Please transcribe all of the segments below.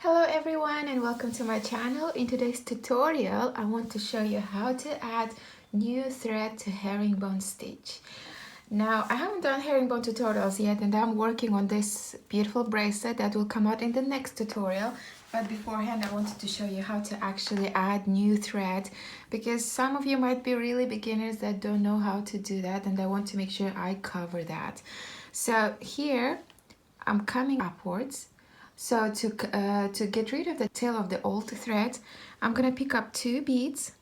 Hello everyone and welcome to my channel. In today's tutorial, I want to show you how to add new thread to herringbone stitch. Now, I haven't done herringbone tutorials yet and I'm working on this beautiful bracelet that will come out in the next tutorial. But beforehand, I wanted to show you how to actually add new thread because some of you might be really beginners that don't know how to do that, and I want to make sure I cover that. So here, I'm coming upwards. So to get rid of the tail of the old thread, I'm gonna pick up 2 beads,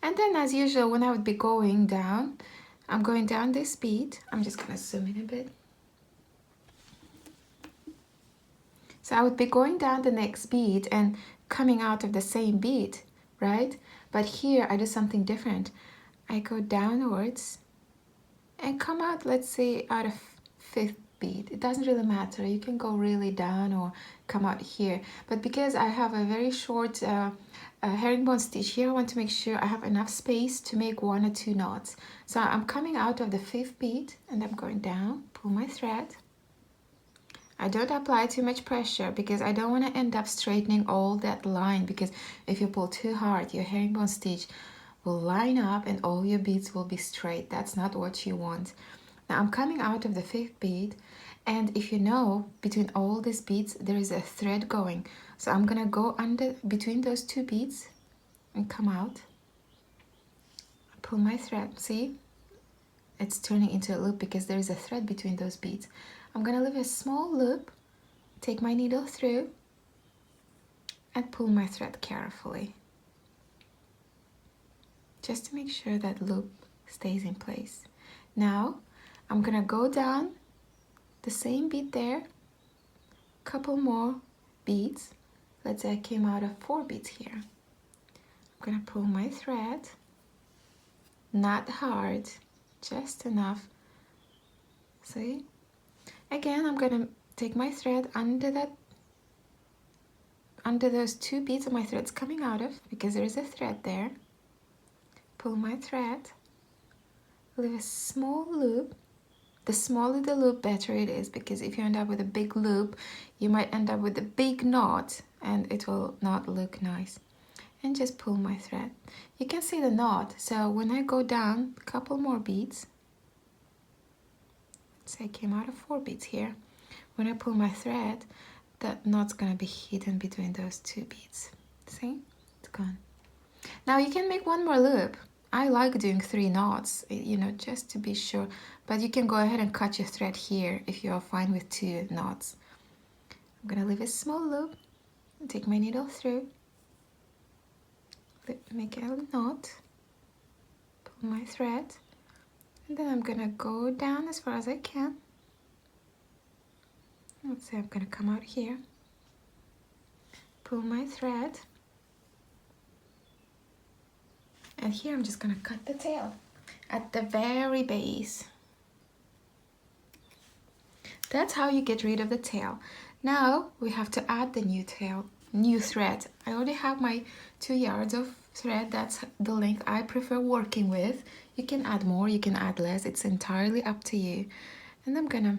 and then as usual when I would be going down, I'm going down this bead. I'm just gonna zoom in a bit. So I would be going down the next bead and coming out of the same bead, right? But here I do something different. I go downwards and come out, let's say, out of 5th bead. It doesn't really matter. You can go really down or come out here. But because I have a very short herringbone stitch here, I want to make sure I have enough space to make 1 or 2 knots. So I'm coming out of the 5th bead and I'm going down, pull my thread. I don't apply too much pressure because I don't want to end up straightening all that line, because if you pull too hard, your herringbone stitch will line up and all your beads will be straight. That's not what you want. Now I'm coming out of the 5th bead, and if you know, between all these beads there is a thread going. So I'm gonna go under between those 2 beads and come out, pull my thread. See, it's turning into a loop because there is a thread between those beads. I'm gonna leave a small loop, take my needle through and pull my thread carefully, just to make sure that loop stays in place. Now I'm gonna go down the same bead there, couple more beads. Let's say I came out of 4 beads here. I'm gonna pull my thread, not hard, just enough. See? Again, I'm gonna take my thread under those 2 beads that my thread's coming out of, because there is a thread there. Pull my thread, leave a small loop. The smaller the loop, better it is, because if you end up with a big loop, you might end up with a big knot and it will not look nice. And just pull my thread. You can see the knot, so when I go down a couple more beads, let's say I came out of 4 beads here, when I pull my thread, that knot's gonna be hidden between those 2 beads. See? It's gone. Now you can make 1 more loop. I like doing 3 knots, you know, just to be sure. But you can go ahead and cut your thread here if you're fine with 2 knots. I'm gonna leave a small loop, take my needle through, make a knot, pull my thread, and then I'm gonna go down as far as I can. Let's say I'm gonna come out here, pull my thread, and here I'm just gonna cut the tail at the very base. That's how you get rid of the tail. Now we have to add the new thread. I already have my 2 yards of thread. That's the length I prefer working with. You can add more, you can add less. It's entirely up to you. And I'm gonna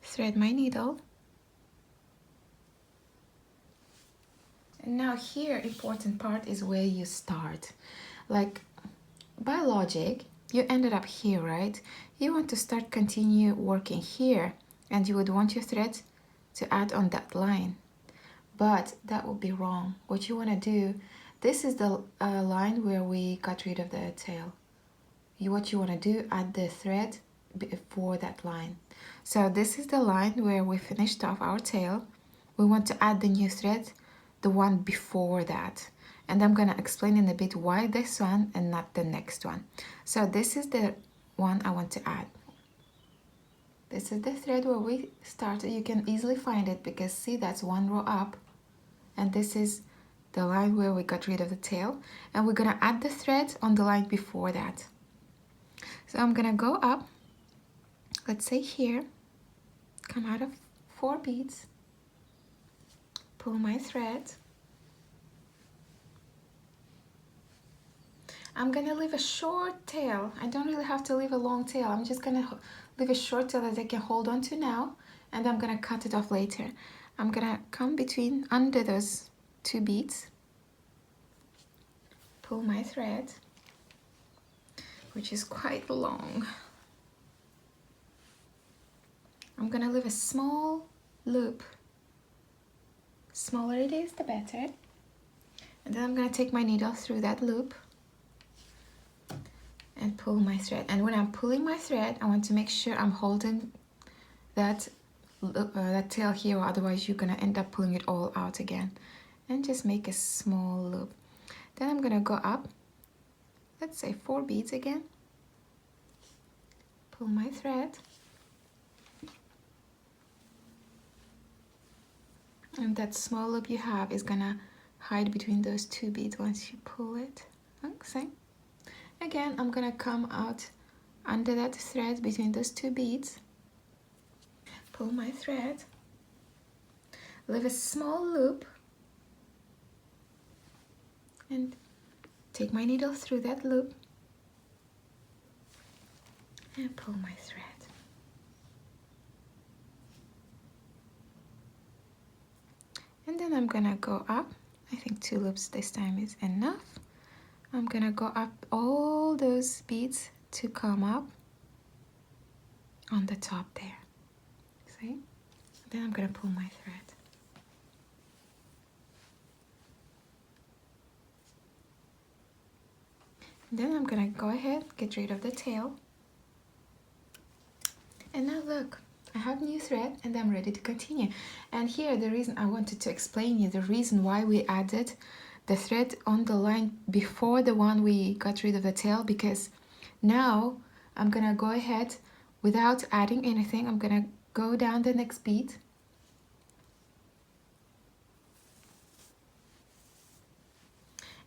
thread my needle. And now here, important part is where you start. Like, by logic, you ended up here, right? You want to continue working here, and you would want your thread to add on that line. But that would be wrong. What you want to do, this is the line where we got rid of the tail. What you want to do, add the thread before that line. So this is the line where we finished off our tail. We want to add the new thread, the one before that. And I'm gonna explain in a bit why this one and not the next one. So this is the one I want to add. This is the thread where we started. You can easily find it because see, that's 1 row up. And this is the line where we got rid of the tail. And we're gonna add the thread on the line before that. So I'm gonna go up, let's say here, come out of 4 beads, pull my thread. I'm gonna leave a short tail. I don't really have to leave a long tail. I'm just gonna leave a short tail that I can hold on to now. and I'm gonna cut it off later. I'm gonna come between under those 2 beads, pull my thread, which is quite long. I'm gonna leave a small loop. Smaller it is, the better. And then I'm gonna take my needle through that loop and pull my thread. And when I'm pulling my thread, I want to make sure I'm holding that tail here, or otherwise you're gonna end up pulling it all out again. And just make a small loop. Then I'm gonna go up, let's say 4 beads again, pull my thread, and that small loop you have is gonna hide between those 2 beads once you pull it. Okay. Again, I'm gonna come out under that thread between those 2 beads, pull my thread, leave a small loop, and take my needle through that loop and pull my thread. And then I'm gonna go up. I think 2 loops this time is enough. I'm gonna go up all those beads to come up on the top there. See? Then I'm gonna pull my thread. Then I'm gonna go ahead, get rid of the tail. And now look, I have new thread and I'm ready to continue. And here the reason I wanted to explain you, the reason why we added the thread on the line before the one we got rid of the tail, because now I'm gonna go ahead without adding anything. I'm gonna go down the next bead,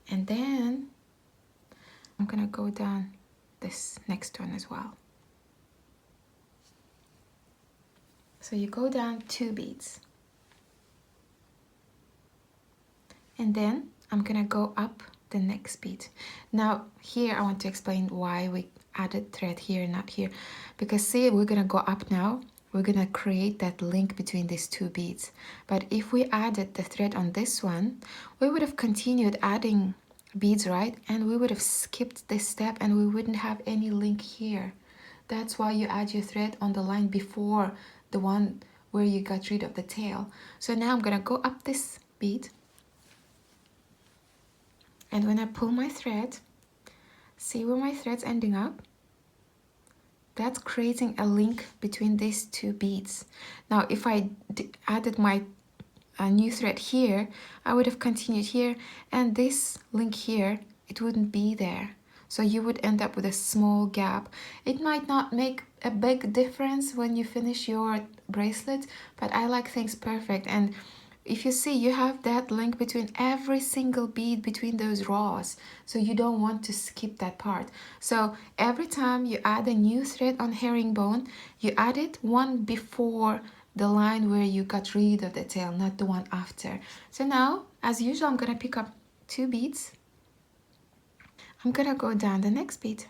and then I'm gonna go down this next one as well. So you go down 2 beads, and then I'm gonna go up the next bead. Now here I want to explain why we added thread here, not here, because see, we're gonna go up now, we're gonna create that link between these 2 beads. But if we added the thread on this one, we would have continued adding beads, right? And we would have skipped this step and we wouldn't have any link here. That's why you add your thread on the line before the one where you got rid of the tail. So now I'm gonna go up this bead, and when I pull my thread, see where my thread's ending up? That's creating a link between these 2 beads. Now if I added my new thread here, I would have continued here, and this link here, it wouldn't be there. So you would end up with a small gap. It might not make a big difference when you finish your bracelet, but I like things perfect. And if you see, you have that link between every single bead between those rows, so you don't want to skip that part. So every time you add a new thread on herringbone, you add it one before the line where you got rid of the tail, not the one after. So now, as usual, I'm gonna pick up 2 beads. I'm gonna go down the next bead.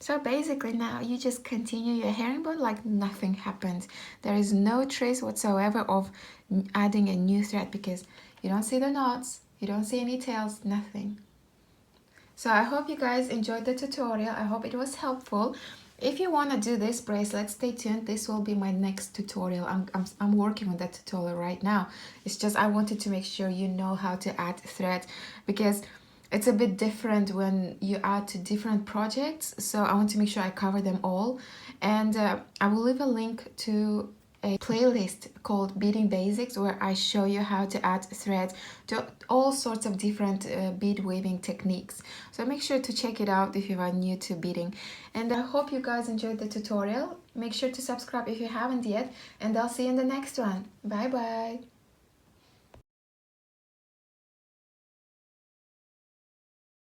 So basically now you just continue your herringbone like nothing happened. There is no trace whatsoever of adding a new thread, because you don't see the knots, you don't see any tails, nothing. So I hope you guys enjoyed the tutorial. I hope it was helpful. If you want to do this bracelet, stay tuned. This will be my next tutorial. I'm working on that tutorial right now. It's just I wanted to make sure you know how to add thread, because it's a bit different when you add to different projects. So I want to make sure I cover them all. And I will leave a link to a playlist called Beading Basics, where I show you how to add thread to all sorts of different bead weaving techniques. So make sure to check it out if you are new to beading. And I hope you guys enjoyed the tutorial. Make sure to subscribe if you haven't yet, and I'll see you in the next one. Bye bye.